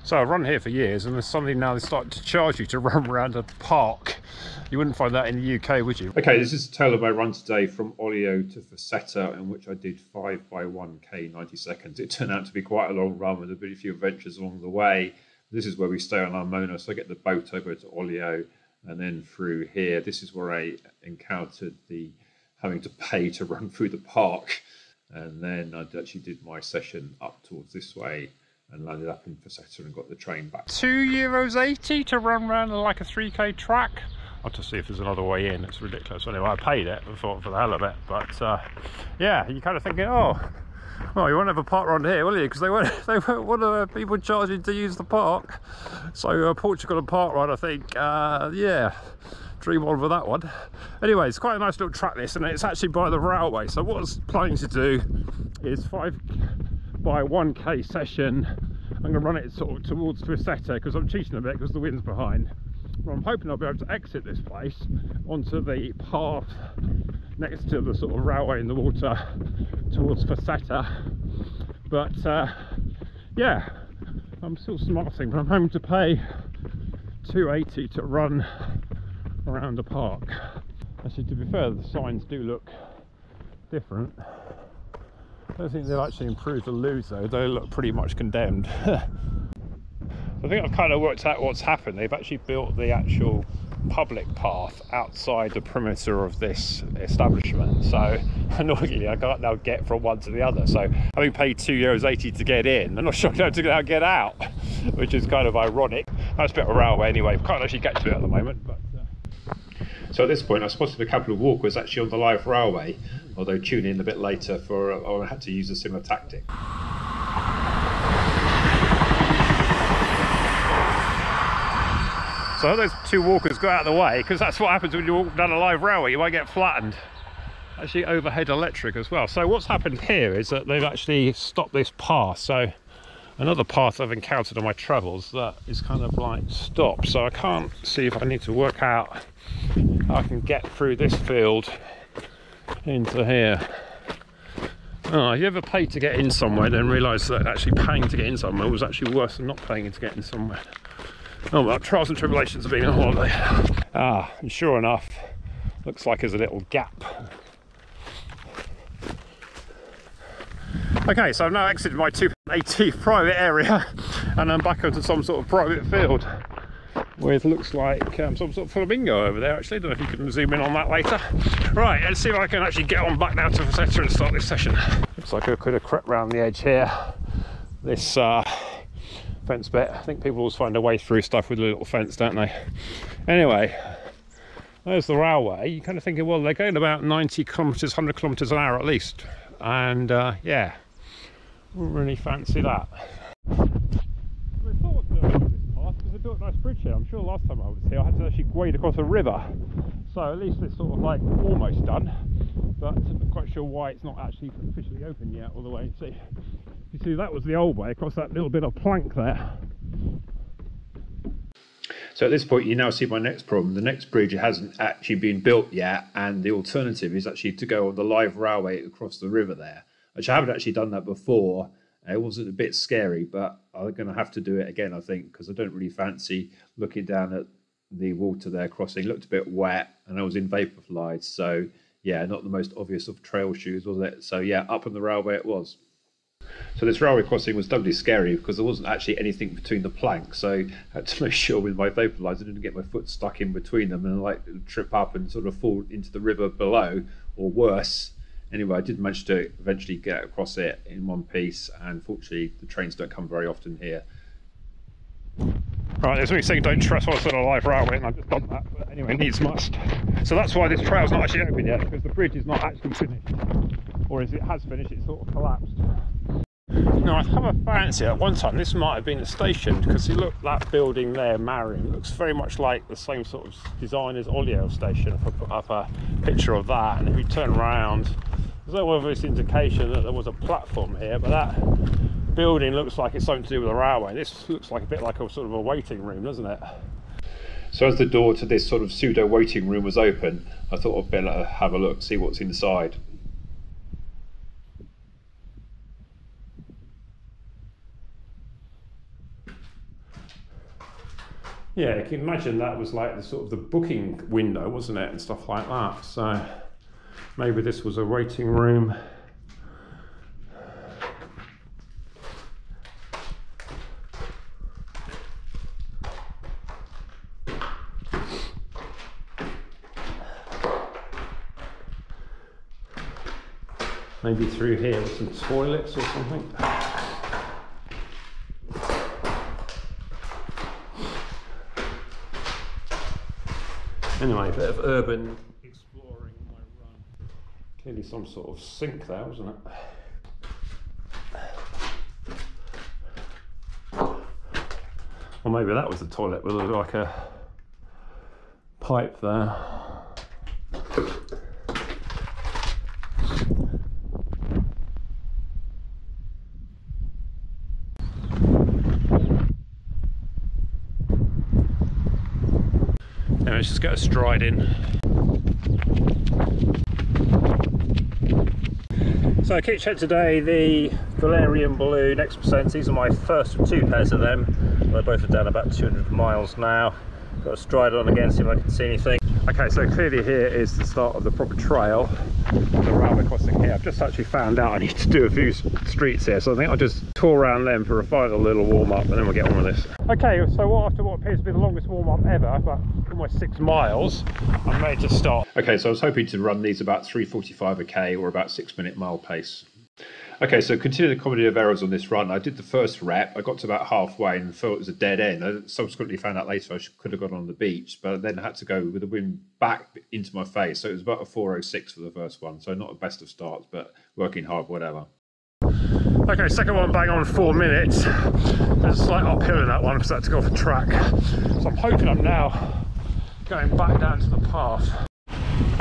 So I've run here for years, and then suddenly now they start to charge you to run around a park. You wouldn't find that in the UK, would you? Okay, this is a tale of my run today from Olhão to Fuseta, in which I did 5 by 1k 90 seconds. It turned out to be quite a long run with a very few adventures along the way. This is where we stay on our Mona, so I get the boat over to Olhão and then through here. This is where I encountered the having to pay to run through the park, and then I actually did my session up towards this way and landed up in Fuseta and got the train back. €2.80 to run around like a 3k track. I'll just see if there's another way in. It's ridiculous. Anyway, I paid it for the hell of it, but yeah, you're kind of thinking, oh, well, you won't have a park around here, will you? Because they won't want people charging to use the park. So Portugal Park Run, I think, yeah, dream on with that one. Anyway, it's quite a nice little track this, and it's actually by the railway. So what I was planning to do is 5 by 1k session. I'm going to run it sort of towards Fuseta because I'm cheating a bit because the wind's behind. Well, I'm hoping I'll be able to exit this place onto the path next to the sort of railway in the water towards Fuseta. But yeah, I'm still smarting, but I'm hoping to pay €2.80 to run around the park. Actually, to be fair, the signs do look different. I don't think they've actually improved the loos though. They look pretty much condemned. I think I've kind of worked out what's happened. They've actually built the actual public path outside the perimeter of this establishment. So annoyingly, I can't now get from one to the other. So having paid €2.80 to get in, I'm not sure how to now get out, which is kind of ironic. That's a bit of a railway anyway. Can't actually get to it at the moment. But so at this point, I spotted a couple of walkers actually on the live railway, although tune in a bit later for, or I had to use a similar tactic. So those two walkers go out of the way, because that's what happens when you walk down a live railway. You might get flattened. Actually overhead electric as well. So what's happened here is that they've actually stopped this path. So another path I've encountered on my travels that is kind of like stopped. So I can't see if I need to work out how I can get through this field into here. Oh, you ever pay to get in somewhere then realise that actually paying to get in somewhere was actually worse than not paying to get in somewhere? Oh well, trials and tribulations of being on holiday. Ah, and sure enough, looks like there's a little gap. Okay, so I've now exited my €2.80 private area and I'm back onto some sort of private field with, looks like some sort of flamingo over there actually. Don't know if you can zoom in on that later. Right, let's see if I can actually get on back now to Fuseta and start this session. Looks like I could have crept round the edge here. This fence bit. I think people always find a way through stuff with a little fence, don't they? Anyway, there's the railway. You're kind of thinking, well, they're going about 90 kilometres, 100 kilometres an hour at least. And yeah, wouldn't really fancy that. I thought this path, because they built a nice bridge here. I'm sure last time I was here I had to actually wade across a river. So at least it's sort of like almost done. But I'm not quite sure why it's not actually officially open yet all the way. See, you see, that was the old way across that little bit of plank there. So at this point you now see my next problem. The next bridge hasn't actually been built yet, and the alternative is actually to go on the live railway across the river there, which I haven't actually done that before. It was a bit scary, but I'm going to have to do it again, I think, because I don't really fancy looking down at the water there crossing. It looked a bit wet and I was in vaporflies, so yeah, not the most obvious of trail shoes, was it? So yeah, up on the railway it was. So this railway crossing was doubly scary because there wasn't actually anything between the planks, so I had to make sure with my vaporflies I didn't get my foot stuck in between them and like trip up and sort of fall into the river below, or worse. Anyway, I did manage to eventually get across it in one piece, and fortunately the trains don't come very often here. Right, there's me saying don't trespass on a live railway, and I've just done that, but anyway, needs must. So that's why this trail's not actually open yet, because the bridge is not actually finished. Or as it has finished, it's sort of collapsed. Now, I have a fancy at one time, this might have been a station, because you look, that building there, Marim, looks very much like the same sort of design as Olhão station, if I put up a picture of that, and if you turn around, there's no obvious indication that there was a platform here, but that building looks like it's something to do with a railway. This looks like a bit like a sort of a waiting room, doesn't it? So as the door to this sort of pseudo waiting room was open, I thought I'd better have a look, see what's inside. Yeah, you can imagine that was like the sort of the booking window, wasn't it, and stuff like that. So maybe this was a waiting room. Maybe through here with some toilets or something. Anyway, a bit of urban exploring on my run. Clearly some sort of sink there, wasn't it? Or maybe that was the toilet with like a pipe there. Let's just get a stride in. So I kitched out today the Valerian Balloon X%. These are my first of 2 pairs of them. They both are down about 200 miles now. Got a stride on again, see if I can see anything. Okay, so clearly here is the start of the proper trail. The railway crossing here. I've just actually found out I need to do a few streets here, so I think I'll just tour around them for a final little warm-up and then we'll get on with this. Okay, so after what appears to be the longest warm-up ever, about almost 6 miles, I'm ready to start. Okay, so I was hoping to run these about 3:45 a k or about 6-minute mile pace. Okay, so continuing the comedy of errors on this run, I did the first rep, I got to about halfway and thought it was a dead end. I subsequently found out later I could have gone on the beach, but then I had to go with the wind back into my face. So it was about a 4:06 for the first one, so not the best of starts, but working hard, whatever. Okay, second one bang on 4 minutes. There's a slight uphill in that one because I had to go off a track. So I'm hoping I'm now going back down to the path.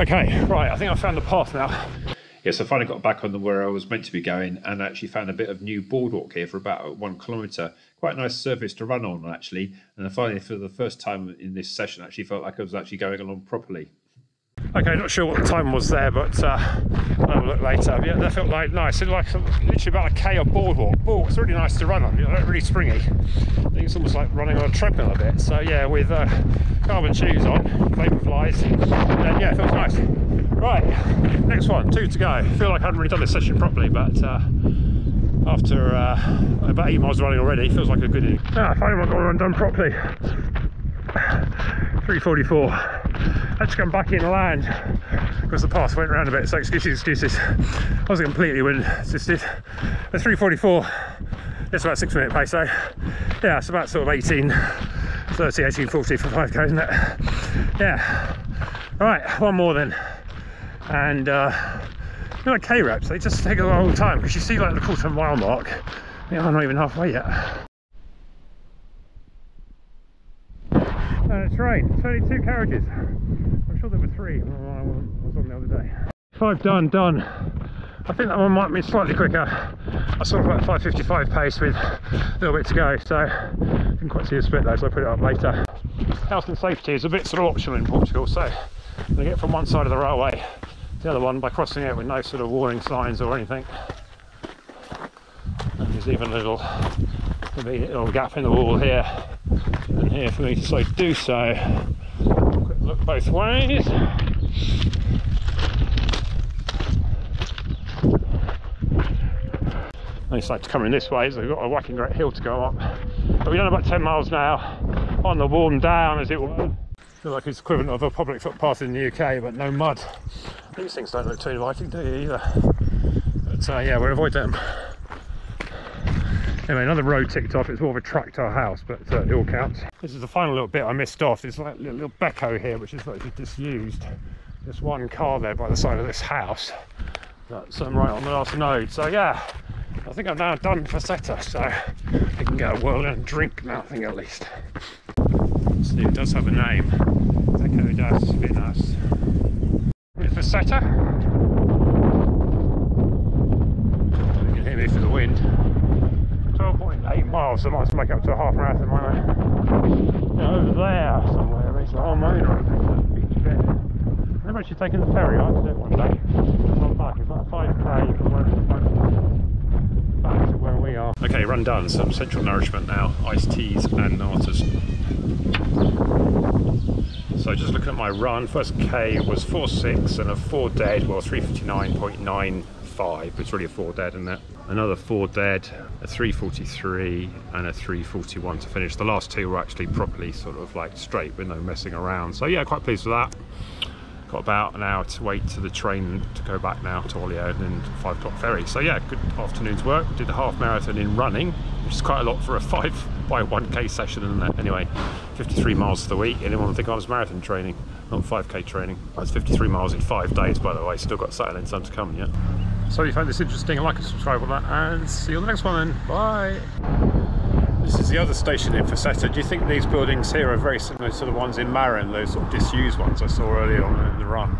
Okay, right, I think I found the path now. Yes, I finally got back on where I was meant to be going and actually found a bit of new boardwalk here for about 1 kilometre. Quite a nice surface to run on actually, and I finally for the first time in this session actually felt like I was actually going along properly. Okay, not sure what the time was there, but I'll have a look later. Yeah, that felt like nice. It like literally about a k of boardwalk. Oh, it's really nice to run on. You know, really springy. I think it's almost like running on a treadmill a bit. So yeah, with carbon shoes on, vaporflies, and yeah, it feels nice. Right, next one, 2 to go. I feel like I haven't really done this session properly, but after about 8 miles running already, feels like a good evening. I finally got the run done properly. 3:44. I had to come back in land because the path went around a bit, so excuses. I wasn't completely wind assisted. At 3:44, it's about 6-minute pace, so yeah, it's about sort of 18:30, 18:40 for 5k, isn't it? Yeah. Right, one more then. And you know, like K reps, they just take a long time because you see like the 1/4 mile mark. Yeah, I'm not even halfway yet. It's rain. It's only 2 carriages. I'm sure there were 3 when I was on the other day. 5 done. I think that one might be slightly quicker. I saw about 5:55 pace with a little bit to go, so didn't quite see the split though, so I'll put it up later. Health and safety is a bit sort of optional in Portugal, so I get from one side of the railway to the other one by crossing it with no sort of warning signs or anything. And there's even a little gap in the wall here and here for me to so do so. Quick look both ways. I decided to come in this way, so we've got a whacking great hill to go up. But we've done about 10 miles now on the worn down, as it will. I feel like it's equivalent of a public footpath in the UK, but no mud. These things don't look too inviting, do you, either? But yeah, we'll avoid them. Anyway, another road ticked off. It's more of a track to our house, but it all counts. This is the final little bit I missed off. There's like a little beco here, which is like disused. There's one car there by the side of this house. That's right on the last node. So yeah, I think I'm now done for Fuseta, so I can get a whirl and drink now, I think at least. So it does have a name. Echo das Vinas. With Fuseta. You can hear me through the wind. 12.8 miles, so I might have to make up to a half marathon, might I? Yeah, over there somewhere, there's the whole moon right there, that beach bit. I've actually taken the ferry, I have to do it one day. It's not back, it's like 5k from where back to where we are. Okay, run done, some central nourishment now, iced teas and nattas. my run. First K was 4.6 and a 4 dead, well 359.95, it's really a 4 dead, isn't it? Another 4 dead, a 3.43 and a 3.41 to finish. The last two were actually properly sort of like straight with no messing around. So yeah, quite pleased with that. Got about an hour to wait to the train to go back now to Olhão and then 5 o'clock ferry. So yeah, good afternoon's work. Did a half marathon in running, which is quite a lot for a 5x1k session, isn't it? Anyway, 53 miles for the week. Anyone would think I was marathon training, not 5k training. That's 53 miles in 5 days, by the way. Still got Saturday and Sunday to come, yeah. So if you found this interesting, like and subscribe on that, and see you on the next one then. Bye. This is the other station in Fuseta. Do you think these buildings here are very similar to the ones in Marim, those sort of disused ones I saw earlier on in the run?